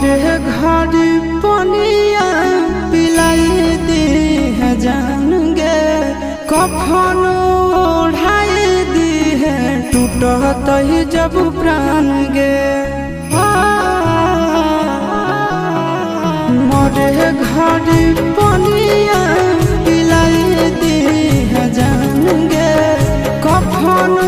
मोरे घड़ी पनिया पिलाई दी है जान गे, कफन ओढ़ाई दी है टूटत ही जब प्राण गे। मोरे घड़ी पनिया पिलाई दी है जान गे, कफन